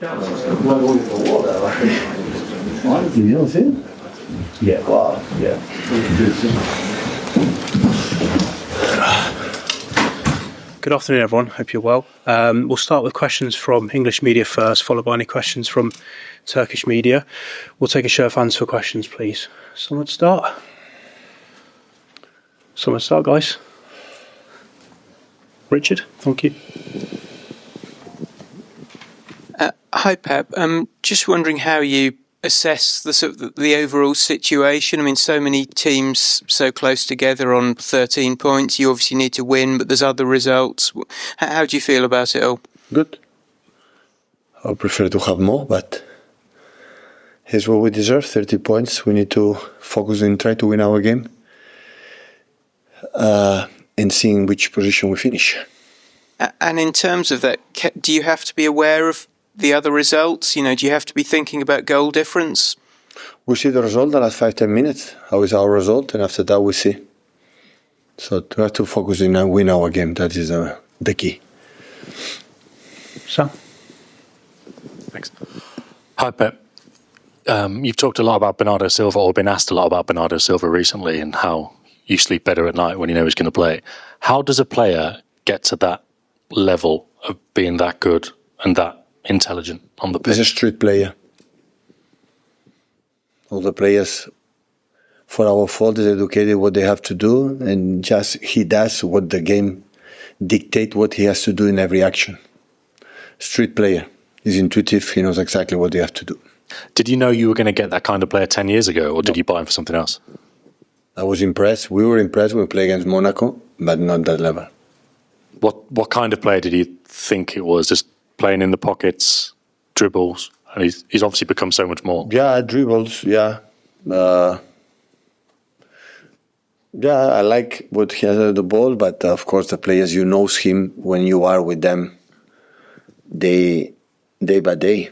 You don't see it? Yeah, wow, yeah. Good afternoon, everyone. Hope you're well. We'll start with questions from English media first, followed by any questions from Turkish media. We'll take a show of hands for questions, please. Someone start, guys. Richard, thank you. Hi, Pep. Just wondering how you assess the overall situation. I mean, so many teams so close together on 13 points. You obviously need to win, but there's other results. How do you feel about it all? Good. I prefer to have more, but here's what we deserve, 30 points. We need to focus and try to win our game and seeing which position we finish. And in terms of that, do you have to be aware of the other results? You know, do you have to be thinking about goal difference? We see the result the last 5-10 minutes. How is our result? And after that, we see. So we have to focus and win our game. That is the key. Sam? Thanks. Hi, Pep. You've talked a lot about Bernardo Silva, or been asked a lot about Bernardo Silva recently, and how you sleep better at night when you know he's going to play. How does a player get to that level of being that good and that intelligent on the pitch? He's a street player. All the players, for our fault, is educated what they have to do, and just he does what the game dictate what he has to do in every action. Street player. He's intuitive. He knows exactly what they have to do. Did you know you were going to get that kind of player 10 years ago, or did you buy him for something else? I was impressed. We were impressed when we played against Monaco, but not that level. What kind of player did you think it was? Just playing in the pockets, dribbles, and he's obviously become so much more. Yeah, dribbles, yeah. I like what he has at the ball, but of course the players, you know him when you are with them day by day,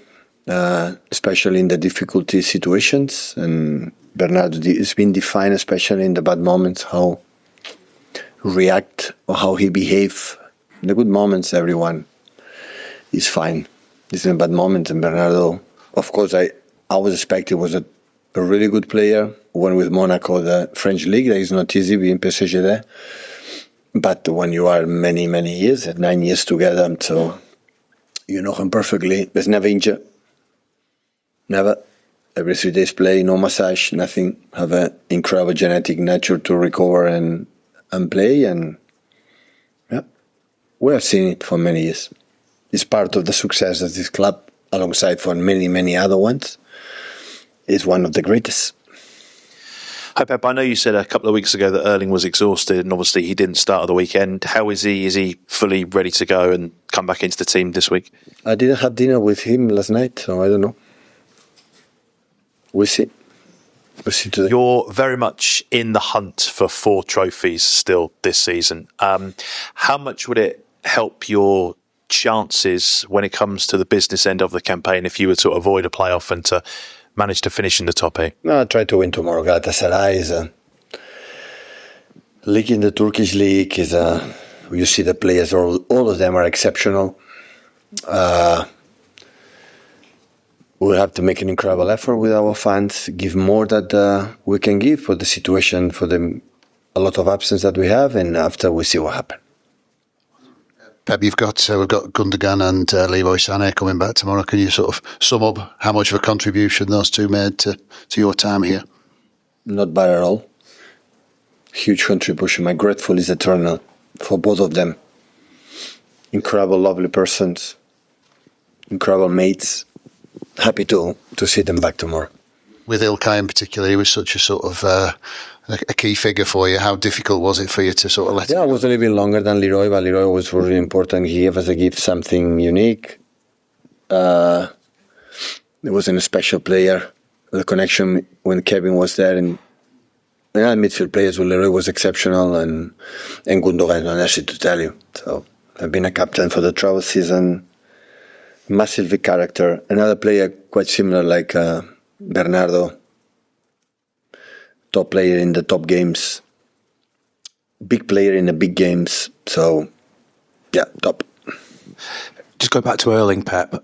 especially in the difficulty situations. And Bernardo has been defined, especially in the bad moments, how react or how he behave. In the good moments, everyone is fine. It's in bad moments, and Bernardo, of course, I was expecting was a really good player. Won with Monaco, the French league. That is not easy being PSG there. But when you are many, many years, 9 years together, so you know him perfectly. There's never injured. Never. Every 3 days play, no massage, nothing. Have an incredible genetic nature to recover and play. And yeah, we have seen it for many years. It's part of the success of this club, alongside for many, many other ones. Is one of the greatest. Hi, Pep. I know you said a couple of weeks ago that Erling was exhausted, and obviously he didn't start at the weekend. How is he? Is he fully ready to go and come back into the team this week? I didn't have dinner with him last night, so I don't know. We'll see. We'll see today. You're very much in the hunt for 4 trophies still this season. How much would it help your chances when it comes to the business end of the campaign if you were to avoid a playoff and to manage to finish in the top 8? No, I'll try to win tomorrow. Galatasaray is a league in the Turkish league. You see the players, all of them are exceptional. We'll have to make an incredible effort with our fans, give more that we can give for the situation, for a lot of absence that we have, and after we see what happens. Pep, we've got Gundogan and Leroy Sané coming back tomorrow. Can you sort of sum up how much of a contribution those two made to your time here? Not bad at all. Huge contribution. My grateful is eternal for both of them. Incredible, lovely persons. Incredible mates. Happy to see them back tomorrow. With Ilkay in particular, he was such a sort of a key figure for you. How difficult was it for you to sort of let him go? I was a little bit longer than Leroy, but Leroy was really important. He gave us a gift, something unique. It wasn't a special player. The connection when Kevin was there, and midfield players with Leroy was exceptional, and Gündoğan, honestly, to tell you. So I've been a captain for the travel season. Massive character. Another player quite similar like Bernardo. Top player in the top games. Big player in the big games. So, yeah, top. Just go back to Erling, Pep.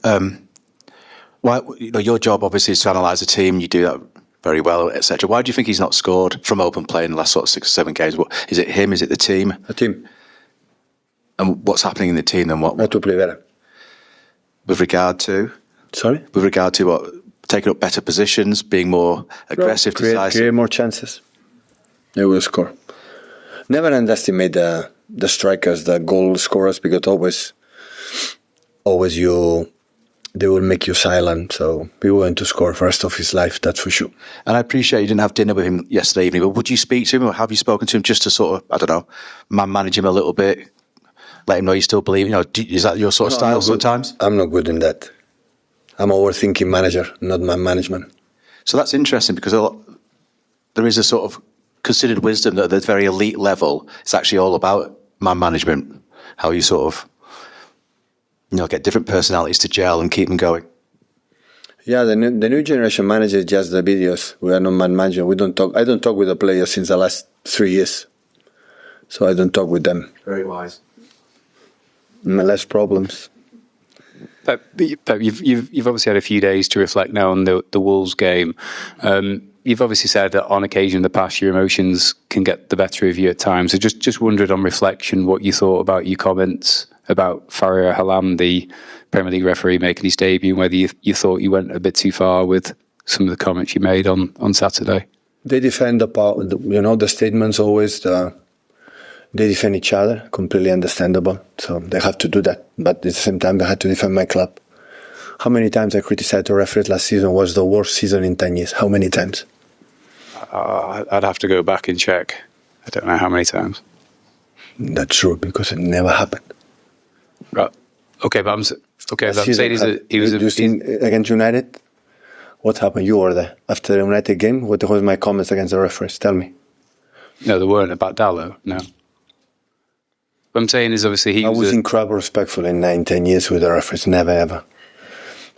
Why, your job obviously is to analyse the team. You do that very well, etc. Why do you think he's not scored from open play in the last sort of 6 or 7 games? What is it? Him? Is it the team? The team. And what's happening in the team then? What Not to play better. with regard to? Sorry? With regard to what? Taking up better positions, being more aggressive, decisive. Create more chances. They will score. Never underestimate the strikers, the goal scorers, because always they will make you silent. So he will going to score for the rest of his life, that's for sure. And I appreciate you didn't have dinner with him yesterday evening, but would you speak to him, or have you spoken to him just to sort of, I don't know, manage him a little bit, let him know you still believe? Is that your sort of style sometimes? I'm not good in that. I'm an overthinking manager, not man management. So that's interesting, because there is a sort of considered wisdom that at the very elite level, it's actually all about man management, how you sort of get different personalities to gel and keep them going. Yeah, the new generation manages just the videos. We are not man manager. We don't talk. I don't talk with the players since the last 3 years, so I don't talk with them. Very wise. Less problems. Pep, you've obviously had a few days to reflect now on the Wolves game. You've obviously said that on occasion in the past your emotions can get the better of you at times. So just wondered on reflection what you thought about your comments about Erling Haaland, the Premier League referee, making his debut, and whether you thought you went a bit too far with some of the comments you made on Saturday. They defend the statements always. They defend each other, completely understandable. So they have to do that. But at the same time, they had to defend my club. How many times I criticized the referees last season was the worst season in 10 years? How many times? I'd have to go back and check. I don't know how many times. That's true, because it never happened. Right. Okay, but I'm saying he was against United. What happened? You were there after the United game. What was my comments against the referees? Tell me. No, there weren't about Dallo. No. What I'm saying is obviously I was incredibly respectful in 9-10 years with the referees. Never ever.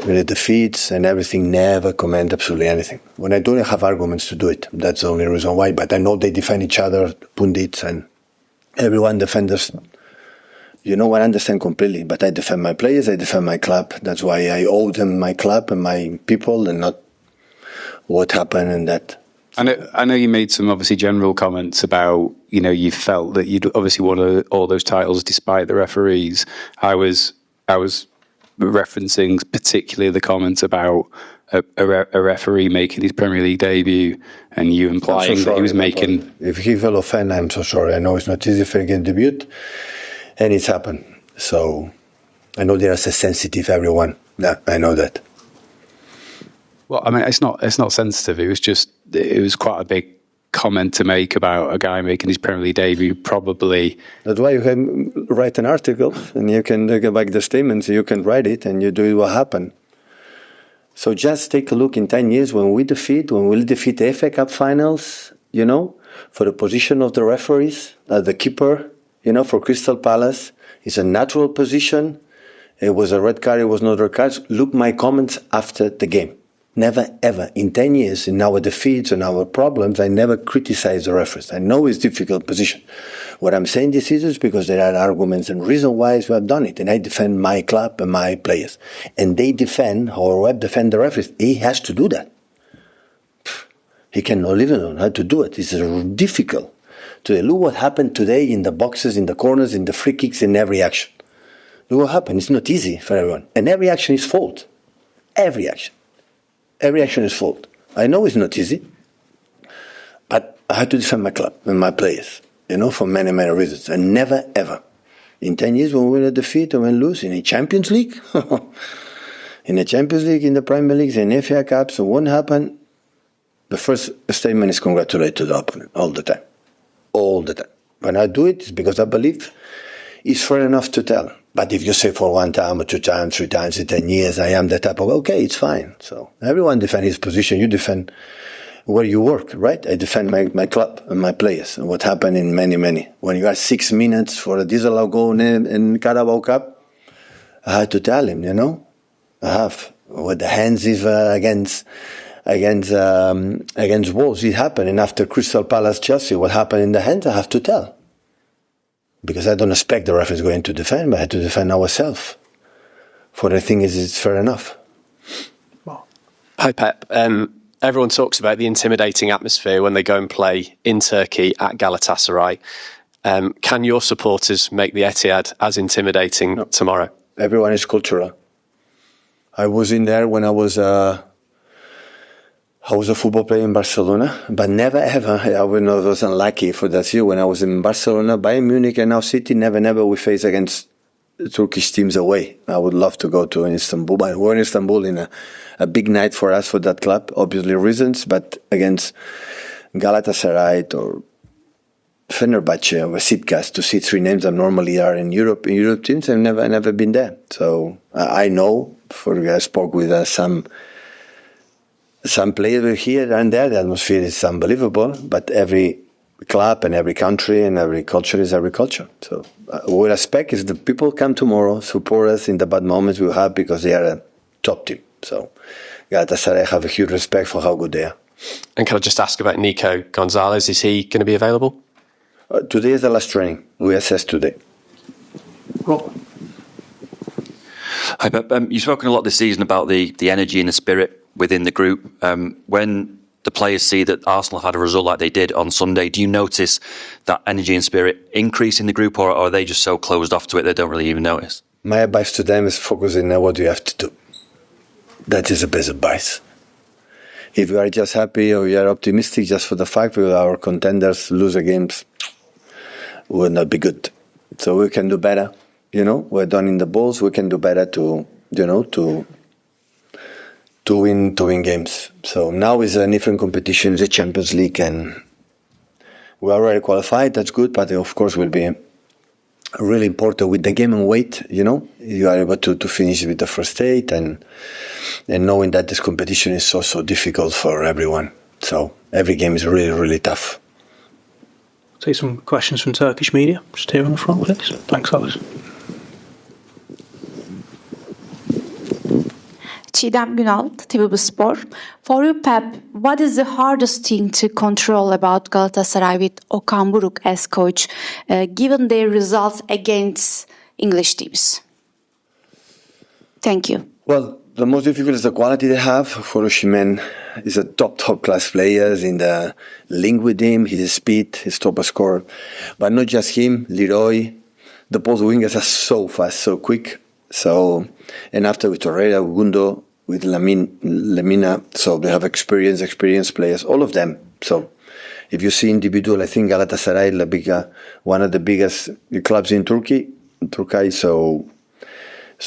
With the defeats and everything, never comment absolutely anything. When I don't have arguments to do it, that's the only reason why. But I know they defend each other, pundits and everyone defenders. I understand completely. But I defend my players, I defend my club. That's why I owe them my club and my people, and not what happened and that. I know you made some obviously general comments about, you felt that you'd obviously won all those titles despite the referees. I was referencing particularly the comments about a referee making his Premier League debut, and you implying that he was making... If he felt offended, I'm so sorry. I know it's not easy for a debut, and it's happened. So I know there's a sensitive everyone. Yeah, I know that. Well, I mean, it's not sensitive. It was quite a big comment to make about a guy making his Premier League debut. Probably that's why you can write an article and you can go back the statements. You can write it and you do what happened. So just take a look in 10 years when we'll defeat the FA Cup finals. For the position of the referees, the keeper. For Crystal Palace, it's a natural position. It was a red card. It was not a red card. Look my comments after the game. Never, ever, in 10 years, in our defeats and our problems, I never criticize the referees. I know it's a difficult position. What I'm saying this is because there are arguments and reasons why we have done it. And I defend my club and my players. And they defend, or Webb defend the referees. He has to do that. He cannot live alone. How to do it? It's difficult. Look what happened today in the boxes, in the corners, in the free kicks, in every action. Look what happened. It's not easy for everyone. And every action is fault. Every action. Every action is fault. I know it's not easy, but I had to defend my club and my players, for many, many reasons. And never, ever, in 10 years when we win a defeat or when we lose in a Champions League, in the Champions League, in the Premier League, in FA Cups, so what happened? The first statement is congratulate to the opponent all the time. All the time. When I do it, it's because I believe it's fair enough to tell. But if you say for 1 time or 2 times, 3 times in 10 years, I am the type of, okay, it's fine. So everyone defends his position. You defend where you work, right? I defend my club and my players and what happened in many. When you got 6 minutes for a disallowed goal in Carabao Cup, I had to tell him, I have. What the hands is against Wolves, it happened. And after Crystal Palace Chelsea, what happened in the hands, I have to tell. Because I don't expect the referees going to defend, but I have to defend ourselves. For the thing is, it's fair enough. Hi, Pep. Everyone talks about the intimidating atmosphere when they go and play in Turkey at Galatasaray. Can your supporters make the Etihad as intimidating tomorrow? Everyone is cultural. I was in there when I was a football player in Barcelona, but never ever, I was unlucky for that year when I was in Barcelona, Bayern Munich and now City, never we face against Turkish teams away. I would love to go to Istanbul, but we're in Istanbul in a big night for us, for that club, obviously reasons, but against Galatasaray or Fenerbahce or Besiktas, to see three names that normally are in Europe teams, I've never been there. So I know, I spoke with some players here and there, the atmosphere is unbelievable, but every club and every country and every culture is every culture. So what I expect is the people come tomorrow, support us in the bad moments we have, because they are a top team. So Galatasaray have a huge respect for how good they are. And can I just ask about Nico Gonzalez? Is he going to be available? Today is the last training. We assess today. Rob. Hi, Pep. You've spoken a lot this season about the energy and the spirit within the group. When the players see that Arsenal had a result like they did on Sunday, do you notice that energy and spirit increase in the group, or are they just so closed off to it they don't really even notice? My advice to them is focusing on what you have to do. That is the best advice. If you are just happy or you are optimistic just for the fact that our contenders lose the games, will not be good. So we can do better. We're done in the balls. We can do better to win games. So now is a different competition, the Champions League, and we are already qualified. That's good, but of course will be really important with the game and weight. You are able to finish with the first 8, and knowing that this competition is so difficult for everyone. So every game is really, really tough. Take some questions from Turkish media. Just here on the front, please. Thanks, Alex. Çiğdem Günal, TVB Spor. For you, Pep, what is the hardest thing to control about Galatasaray with Okan Buruk as coach, given their results against English teams? Thank you. Well, the most difficult is the quality they have. For Osimhen is a top class player in the link with him, his speed, his top scorer. But not just him, Leroy. The both wingers are so fast, so quick. So, and after with Torreira, Gündoğan, with Lemina, so they have experienced players, all of them. So, if you see individual, I think Galatasaray, one of the biggest clubs in Turkey. So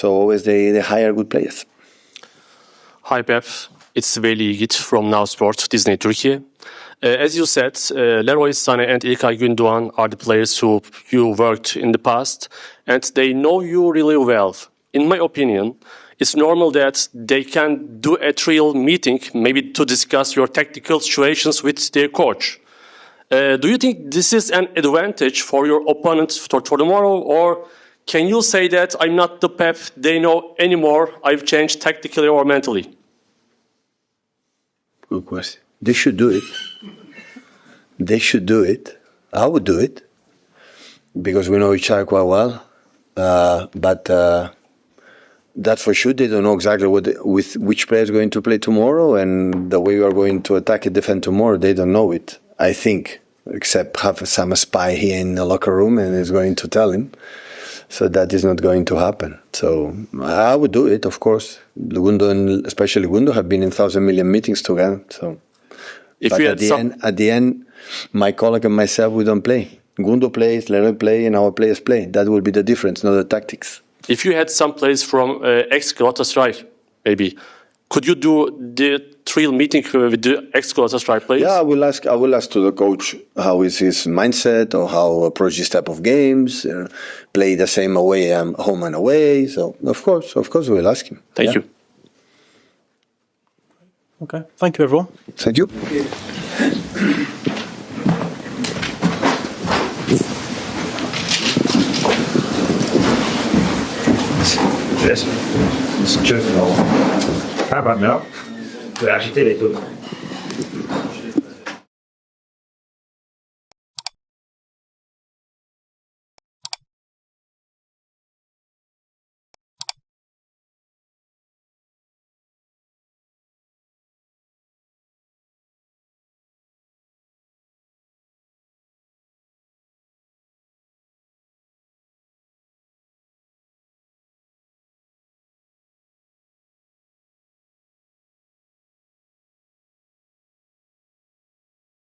always they hire good players. Hi Pep, it's Veli Yiğit from Now Sport, Disney Turkey. As you said, Leroy Sané and İlkay Gündoğan are the players who you worked in the past, and they know you really well. In my opinion, it's normal that they can do a trial meeting, maybe to discuss your tactical situations with their coach. Do you think this is an advantage for your opponent for tomorrow, or can you say that I'm not the Pep they know anymore, I've changed tactically or mentally? Good question. They should do it. I would do it, because we know each other quite well. But that for sure, they don't know exactly with which player is going to play tomorrow, and the way we are going to attack and defend tomorrow, they don't know it, I think, except have some spy here in the locker room and is going to tell him. So that is not going to happen. So I would do it, of course. Gündoğan, especially Gündoğan, have been in 1,000 million meetings together. So, but at the end, my colleague and myself, we don't play. Gündoğan plays, Leroy plays, and our players play. That will be the difference, not the tactics. If you had some players from ex-Galatasaray, maybe, could you do the trial meeting with the ex-Galatasaray players? Yeah, I will ask to the coach how is his mindset, or how approach this type of games, play the same away, home and away. So of course we'll ask him. Thank you. Okay, thank you everyone. Thank you. Yes, it's just how about now? We actually did it,